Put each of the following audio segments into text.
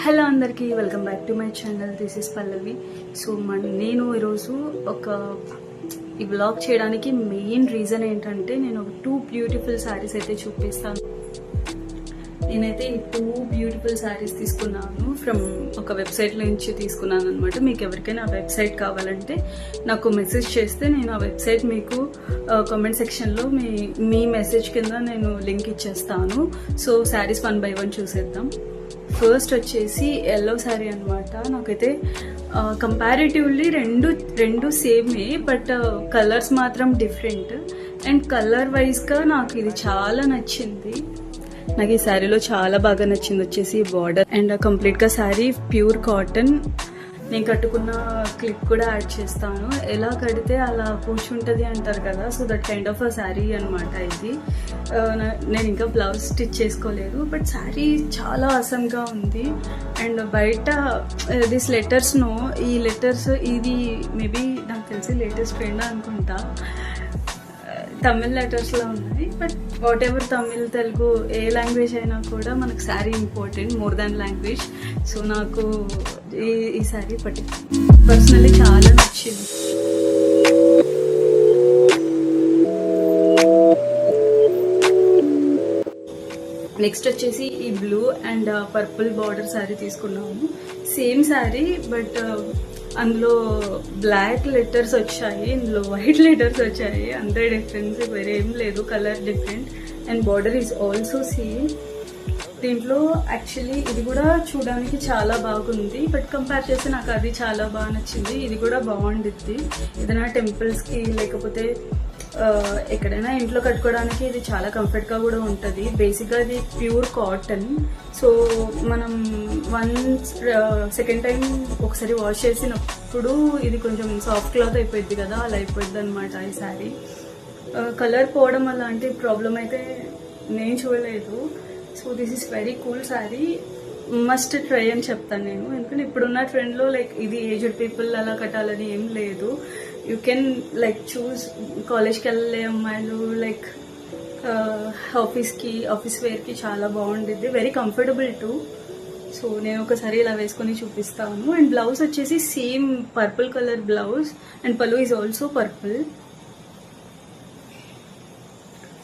Hello అందరికీ welcome back to my channel. This is Pallavi. So నేను ఈరోజు ఈ వ్లాగ్ చేయడానికి మెయిన్ రీజన్ ఏంటంటే నేను ఒక 2 బ్యూటిఫుల్ శారీస్ అయితే చూపిస్తాను. నేనైతే ఈ 2 బ్యూటిఫుల్ శారీస్ తీసుకున్నాను ఫ్రమ్ ఒక వెబ్సైట్ నుంచి తీసుకున్నాను అనమాట. మీకు ఎవరికైనా ఆ వెబ్సైట్ కావాలంటే నాకు మెసేజ్ చేస్తే నేను ఆ వెబ్సైట్ మీకు కామెంట్ సెక్షన్లో మీ మెసేజ్ కింద నేను లింక్ ఇచ్చేస్తాను. సో శారీస్ 1 by 1 చూసేద్దాం. ఫస్ట్ వచ్చేసి ఎల్లో శారీ అనమాట. నాకైతే కంపారిటివ్లీ రెండు సేమే, బట్ కలర్స్ మాత్రం డిఫరెంట్. అండ్ కలర్ వైజ్గా నాకు ఇది చాలా నచ్చింది. నాకు ఈ శారీలో చాలా బాగా నచ్చింది వచ్చేసి బార్డర్ అండ్ కంప్లీట్గా శారీ ప్యూర్ కాటన్. నేను కట్టుకున్న క్లిప్ కూడా యాడ్ చేస్తాను. ఎలా కడితే అలా కూర్చుంటుంది అంటారు కదా, so that kind of a sari అనమాట ఇది. నేను ఇంకా బ్లౌజ్ స్టిచ్ చేసుకోలేదు, బట్ శారీ చాలా అసంగా ఉంది. అండ్ బయట దిస్ లెటర్స్ను ఈ లెటర్స్ ఇది మేబీ నాకు తెలిసి లేటెస్ట్ ట్రెండ్ అనుకుంటా. తమిళ్ లెటర్స్లో ఉన్నాయి, but what ever Tamil Telugu A language అయినా కూడా మనకు sari important more than language. So నాకు ఈ శారీ పర్సనల్లీ చాలా నచ్చింది. నెక్స్ట్ వచ్చేసి ఈ blue and purple border sari తీసుకున్నాము. సేమ్ శారీ, బట్ అందులో బ్లాక్ లెటర్స్ వచ్చాయి, ఇందులో వైట్ లెటర్స్ వచ్చాయి. అంతే డిఫరెన్స్, వేరే ఏం లేదు. Colour different and border is also same. దీంట్లో యాక్చువల్లీ ఇది కూడా చూడడానికి చాలా బాగుంది, బట్ కంపేర్ చేస్తే నాకు అది చాలా బాగా నచ్చింది. ఇది కూడా బాగుండిద్ది ఏదైనా టెంపుల్స్కి లేకపోతే ఎక్కడైనా ఇంట్లో కట్టుకోవడానికి ఇది చాలా కంఫర్ట్గా కూడా ఉంటుంది. బేసిక్గా ఇది ప్యూర్ కాటన్. సో మనం సెకండ్ టైం ఒకసారి వాష్ చేసినప్పుడు ఇది కొంచెం సాఫ్ట్ క్లాత్ అయిపోయింది కదా, అలా అయిపోయింది అనమాట ఈ శారీ. కలర్ పోవడం అలాంటి ప్రాబ్లం అయితే నేను చూడలేదు. So this is very cool sari, must try అని చెప్తాను నేను. ఎందుకంటే ఇప్పుడున్న ట్రెండ్లో లైక్ ఇది ఏజ్డ్ పీపుల్ అలా కట్టాలని ఏం లేదు. యూ కెన్ లైక్ చూస్ కాలేజ్కి వెళ్ళే అమ్మాయిలు లైక్ ఆఫీస్ వేర్కి చాలా బాగుండిద్ది, వెరీ కంఫర్టబుల్ టు. సో నేను ఒకసారి ఇలా వేసుకొని చూపిస్తాను. అండ్ బ్లౌజ్ వచ్చేసి same purple colour blouse and పళ్ళు ఈజ్ ఆల్సో పర్పుల్.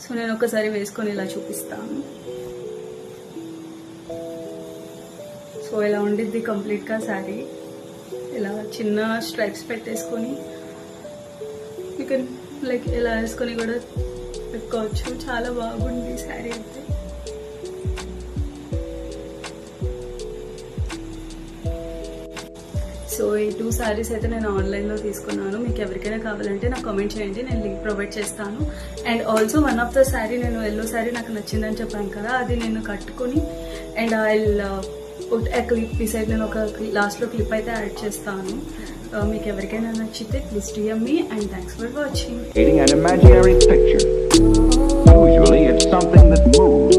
సో నేను ఒకసారి వేసుకొని ఇలా చూపిస్తాను. సో ఇలా ఉండిద్ది కంప్లీట్గా శారీ. ఇలా చిన్న స్ట్రైప్స్ పెట్టేసుకొని యూ కెన్ లైక్ ఇలా వేసుకొని కూడా పెట్టుకోవచ్చు. చాలా బాగుంది శారీ అయితే. సో ఈ 2 శారీస్ అయితే నేను ఆన్లైన్లో తీసుకున్నాను. మీకు ఎవరికైనా కావాలంటే నాకు కామెంట్ చేయండి, నేను లింక్ ప్రొవైడ్ చేస్తాను. And also one of the sari, నేను ఎల్లో శారీ నాకు నచ్చిందని చెప్పాను కదా, అది నేను కట్టుకొని అండ్ ఐ క్లిప్ బిసైడ్ నేను ఒక లాస్ట్లో క్లిప్ అయితే యాడ్ చేస్తాను. మీకు ఎవరికైనా నచ్చితే please DM me and thanks for watching. An imaginary picture. Usually it's something that moves.